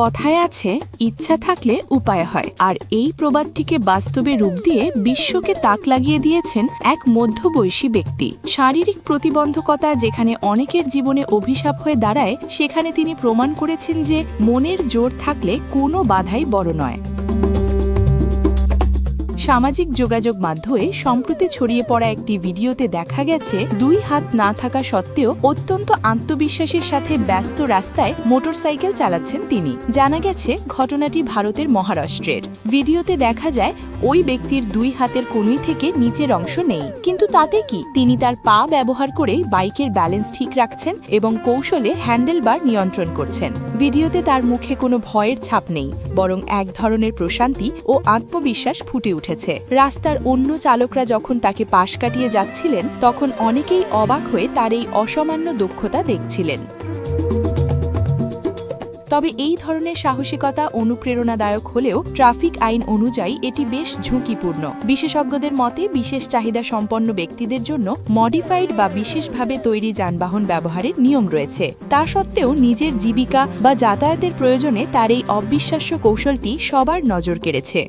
কথায় আছে, ইচ্ছা থাকলে উপায় হয়। আর এই প্রবাদটিকে বাস্তবে রূপ দিয়ে বিশ্বকে তাক লাগিয়ে দিয়েছেন এক মধ্যবয়সী ব্যক্তি। শারীরিক প্রতিবন্ধকতা যেখানে অনেকের জীবনে অভিশাপ হয়ে দাঁড়ায়, সেখানে তিনি প্রমাণ করেছেন যে মনের জোর থাকলে কোনো বাধাই বড় নয়। সামাজিক যোগাযোগ মাধ্যমে সম্প্রতি ছড়িয়ে পড়া একটি ভিডিওতে দেখা গেছে 2 হাত না থাকা সত্ত্বেও অত্যন্ত আত্মবিশ্বাসের সাথে ব্যস্ত রাস্তায় মোটরসাইকেল চালাচ্ছেন তিনি। জানা গেছে ঘটনাটি ভারতের মহারাষ্ট্রের। ভিডিওতে দেখা যায় ওই ব্যক্তির 2 হাতের কনুই থেকে নিচের অংশ নেই, কিন্তু তাতে কি, তিনি তার পা ব্যবহার করে বাইকের ব্যালেন্স ঠিক রাখছেন এবং কৌশলে হ্যান্ডেলবার নিয়ন্ত্রণ করছেন। ভিডিওতে তার মুখে কোনো ভয়ের ছাপ নেই, বরং এক ধরনের প্রশান্তি ও আত্মবিশ্বাস ফুটে উঠেছে। রাস্তার অন্য চালকরা যখন তাকে পাশ কাটিয়ে যাচ্ছিলেন, তখন অনেকেই অবাক হয়ে তার এই অসামান্য দক্ষতা দেখছিলেন। তবে এই ধরনের সাহসিকতা অনুপ্রেরণাদায়ক হলেও ট্রাফিক আইন অনুযায়ী এটি বেশ ঝুঁকিপূর্ণ। বিশেষজ্ঞদের মতে বিশেষ চাহিদা সম্পন্ন ব্যক্তিদের জন্য মডিফাইড বা বিশেষভাবে তৈরি যানবাহন ব্যবহারের নিয়ম রয়েছে। তা সত্ত্বেও নিজের জীবিকা বা যাতায়াতের প্রয়োজনে তার এই অবিশ্বাস্য কৌশলটি সবার নজর কেড়েছে।